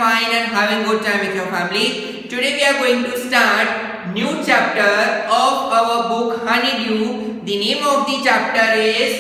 fine and having good time with your family. Today we are going to start new chapter of our book Honeydew. The name of the chapter is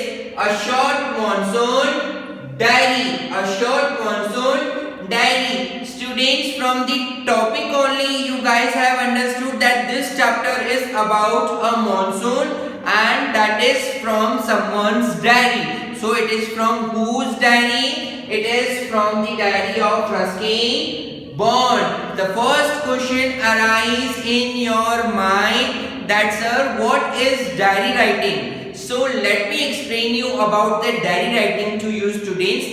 A Short Monsoon Diary. A Short Monsoon Diary. Students, from the topic only you guys have understood that this chapter is about a monsoon and that is from someone's diary. So it is from whose diary? It is from the diary of Ruskin Bond. The first question arises in your mind that sir, what is diary writing? So let me explain you about the diary writing to you students.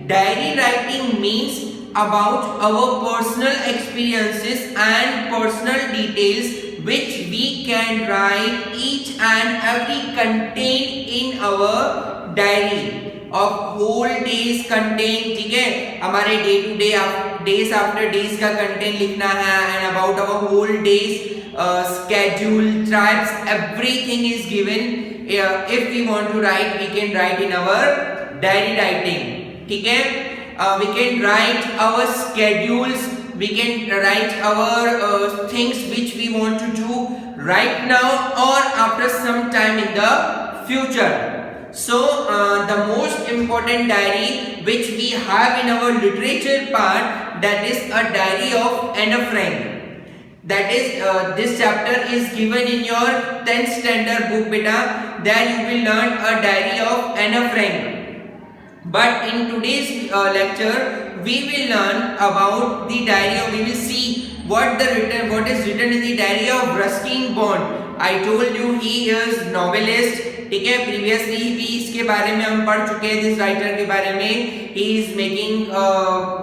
Diary writing means about our personal experiences and personal details which we can write each and every contained in our diary. of whole days content, ठीक है, हमारे day to day days after days का content लिखना है and about our whole days schedule, tribes, everything is given. If we want to write, we can write in our diary writing, ठीक है. We can write our schedules, we can write our things which we want to do right now or after some time in the future. So the most important diary which we have in our literature part, that is a diary of Anne Frank. That is this chapter is given in your 10th standard book beta. There you will learn a diary of Anne Frank. But in today's lecture we will learn about the diary of, we will see what is written in the diary of Ruskin Bond. I told you he is novelist, ठीक है. Previously भी इसके बारे में हम पढ़ चुके हैं, दिस राइटर के बारे में. He is making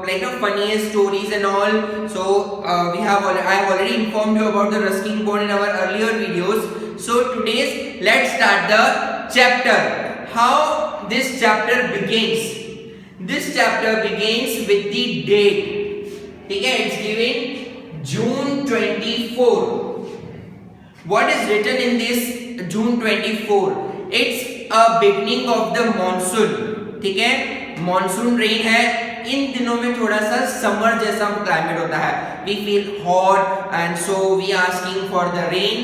like funniest stories and all. So I have already informed you about the Ruskin Bond in our earlier videos. So today's let's start the chapter. How this chapter begins? This chapter begins with the date, ठीक है. It's given June 24. What is written in this June 24? It's a beginning of the monsoon, ठीक है. Monsoon rain है. इन दिनों में थोड़ा सा summer जैसा क्लाइमेट होता है. We feel hot and so we are asking for the rain.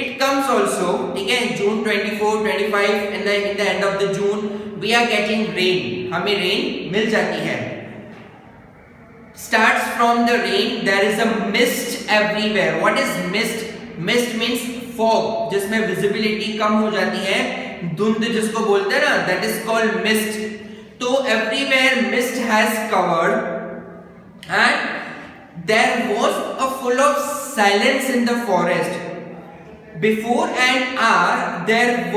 It comes also, ठीक है. June 24, 25 in the end of the June we are getting rain. हमें rain मिल जाती है. Starts from the rain, there is a mist everywhere. What is mist? Mist means fog, जिसमें visibility कम हो जाती है, धुंध जिसको बोलते हैं ना, that is called mist. तो everywhere mist has covered and there was a full of silence in the forest. Before an hour there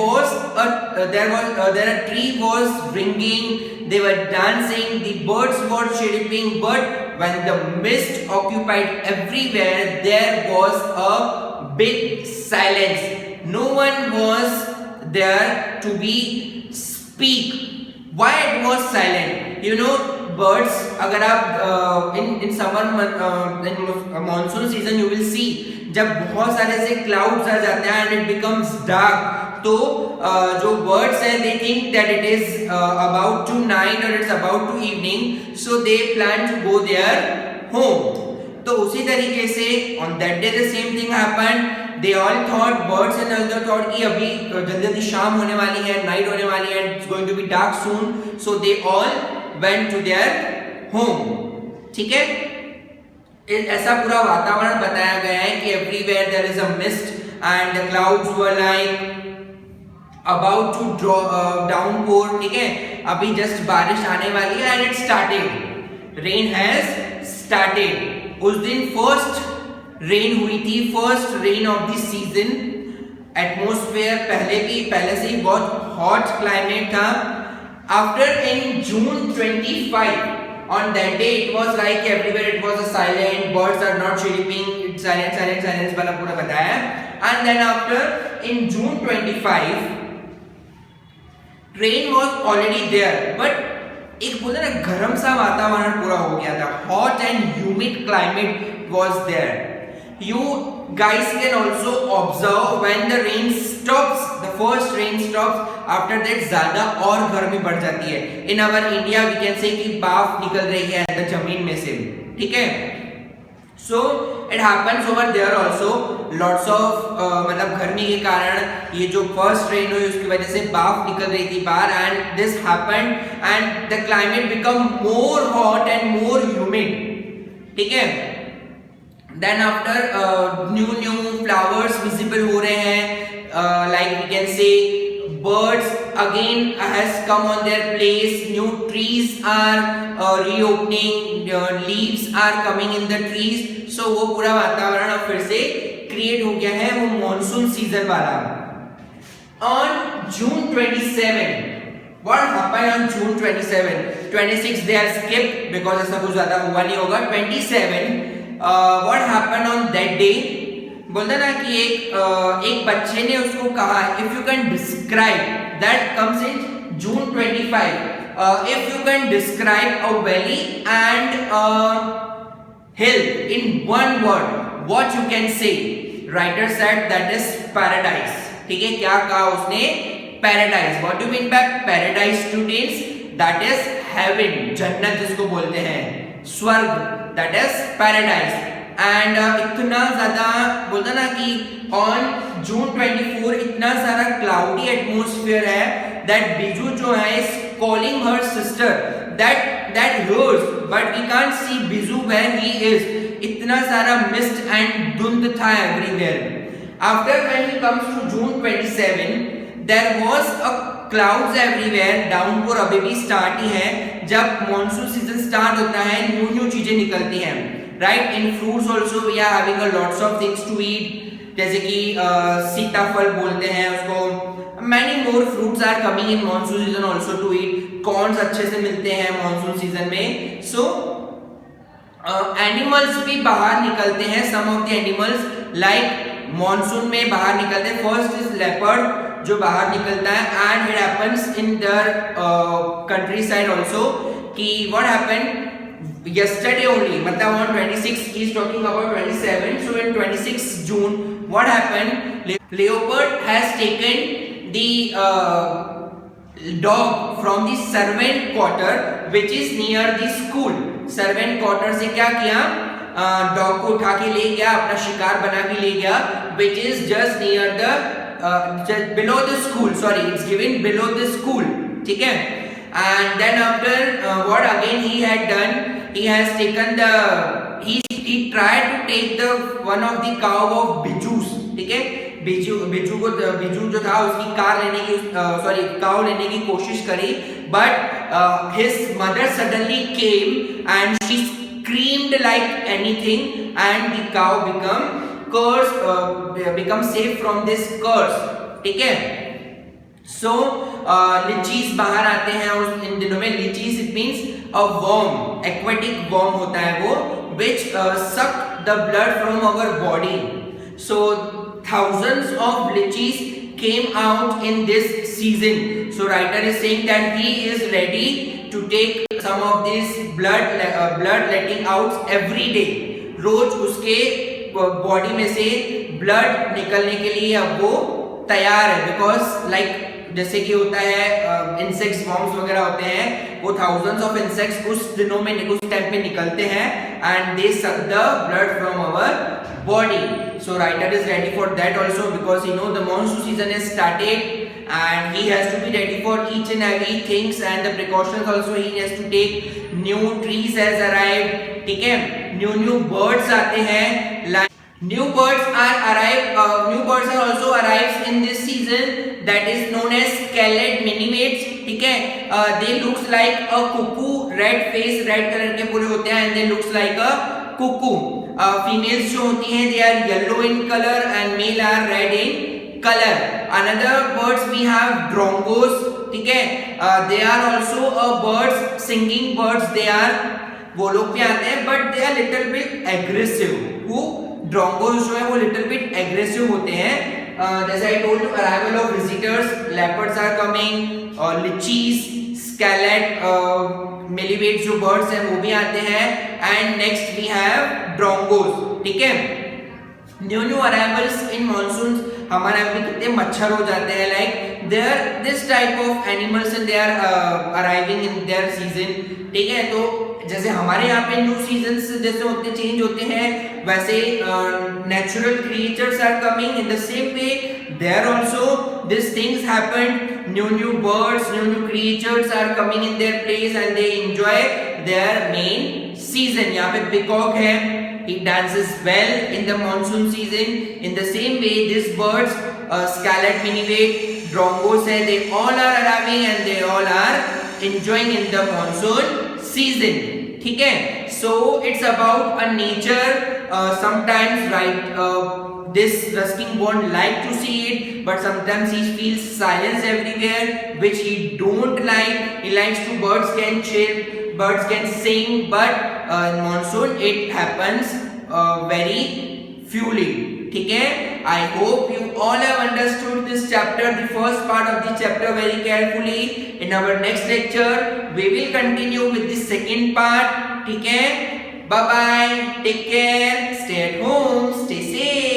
a tree was ringing, they were dancing, the birds were chirping, but when the mist occupied everywhere there was a big silence. No one was there to be speak. Why it was silent? You know, birds, अगर आप in summer in monsoon season you will see जब बहुत सारे से clouds आ जाते हैं and it becomes dark, तो जो birds हैं they think that it is about to night or it's about to evening, so they plan to go their home. तो उसी तरीके से on that day the same thing happened. They all thought, birds and others thought कि अभी जल्दी जल्दी शाम होने वाली है, night होने वाली है, it's going to be dark soon. So they all went to their home. ठीक है. ऐसा पूरा वातावरण बताया गया है कि everywhere there is a mist and the clouds were like about to downpour. ठीक है. अभी just बारिश आने वाली है and it started. Rain has started. उस दिन first रेन हुई थी, first rain of the season. Atmosphere पहले से ही बहुत हॉट क्लाइमेट था. After in June 25 on that day it was like everywhere it was a silent, birds are not chirping, it's silence वाला पूरा बताया. And then after in June 25 rain was already there, but एक बोलते ना गर्म सा वातावरण पूरा हो गया था. Hot and humid climate was there. You guys can also observe when the rain stops, the first rain stops after that ज्यादा और गर्मी बढ़ जाती है. In our India we can say कि भाप निकल रही है अंदर जमीन में से. ठीक है. So it happens over there also lots of मतलब गर्मी के कारण ये जो फर्स्ट रेन हुई उसकी वजह से भाप निकल रही थी बाहर and this happened and the climate become more hot and more humid. ठीक है. Then after new flowers visible हो रहे हैं, like we can say birds again has come on their place, new trees are reopening, leaves are coming in the trees. So वो पूरा वातावरण अब फिर से क्रिएट हो गया है वो मॉनसून सीजन वाला. On June 27, what happened on June 27? 26 they are skipped because ऐसा कुछ ज्यादा हुआ नहीं होगा. 27 what happened on that day? बोलता ना कि एक बच्चे ने उसको कहा if you can describe, that comes in June 25, if you can describe a valley and a hill in one word, what you can say? Writer said that is paradise. ठीक है. क्या कहा उसने? Paradise. What do you mean by paradise students? That is heaven, जन्नत जिसको बोलते हैं, स्वर्ग, that is paradise. एंड इतना ज्यादा बोलता ना कि ऑन जून 24 इतना सारा क्लाउडी एटमॉस्फेयर है दैट बिजू जो है is calling her sister that here's but we can't see Biju where he is. इतना सारा मिस्ट एंड धुंध था everywhere. After when he comes to June 27 there was a clouds everywhere. Downpour अभी भी start ही है. जब मॉनसून सीजन स्टार्ट होता है न्यू चीजें निकलती हैं. Right, in fruits also we are having a lots of things to eat, जैसे कि सीताफल बोलते हैं उसको. Many more fruits are coming in monsoon season also to eat. Corns अच्छे से मिलते हैं monsoon season में. So animals भी बाहर निकलते हैं. Some of the animals like monsoon में बाहर निकलते हैं. First is leopard जो बाहर निकलता है and it happens in their countryside also. कि what happened yesterday only, मतलब on 26 he is talking about 27. So in 26 June what happened? Leopard has taken the dog from the servant quarter which is near the school. servant quarter से क्या किया? Dog को उठा के ले गया, अपना शिकार बना के ले गया, which is just near the just below the school. Sorry, it's given below the school. ठीक है. And then after what again he had done? He has taken the he tried to take the one of the cow of Bijus. ठीक है. बिजू जो था उसकी car लेने की sorry cow लेने की कोशिश करी but his mother suddenly came and she screamed like anything and the cow become safe from this curse. ठीक है. So लिचीज बाहर आते हैं उस इन दिनों में. Leeches it means a worm, aquatic worm होता है वो which suck the blood from our body. So thousands of lychees came out in this season. So writer is saying that he is ready to take some of this blood letting out every day. रोज उसके body में से blood निकलने के लिए अब वो तैयार है. बिकॉज लाइक जैसे कि होता है इंसेक्ट्स वॉर्म्स वगैरह होते हैं, वो थाउजेंड्स ऑफ इंसेक्ट्स उस दिनों में उस टाइम पे निकलते हैं and they suck the blood from our body. So writer is ready for that also because you know the monsoon season is started and he has to be ready for each and every things and the precautions also he has to take. New trees has arrived. ठीक है. new birds आते हैं. New birds are also arrives in this season that is known as scarlet minimates. ठीक है. They looks like a cuckoo, red face, red color के पूरे होते हैं and they looks like a cuckoo. Females जो होती हैं they are yellow in color and male are red in color. Another birds we have drongos. ठीक है. They are also a birds, singing birds. They are वो लोग भी आते हैं but they are little bit aggressive. वो drongos जो है वो little bit aggressive होते हैं. As I told you, arrival of visitors, leopards are coming, lychees, scarlet मेलिवेट जो बर्ड्स हैं वो भी आते हैं and next we have drongos. ठीक है. न्यू अराइवल्स इन मॉनसून हमारे यहाँ पे कितने मच्छर हो जाते हैं, like there this type of animals and they are arriving in their season, ठीक है। तो जैसे हमारे यहाँ पे न्यू सीजन्स जैसे होते चेंज होते हैं, वैसे natural creatures are coming in the same way there also this things happen, new birds, new creatures are coming in their place and they enjoy their main season. यहाँ पे peacock है, he dances well in the monsoon season. In the same way these birds, scarlet minivate, drongos hai, they all are arriving and they all are enjoying in the monsoon season, ठीक है। So it's about a nature, sometimes right, this rusking bond like to see it, but sometimes he feels silence everywhere which he don't like. He likes to, birds can chirp, birds can sing, but in monsoon it happens very fewly, ठीक है। I hope you all have understood this chapter, the first part of the chapter, very carefully. In our next lecture we will continue with the second part, ठीक है। Bye bye, take care, stay at home, stay safe.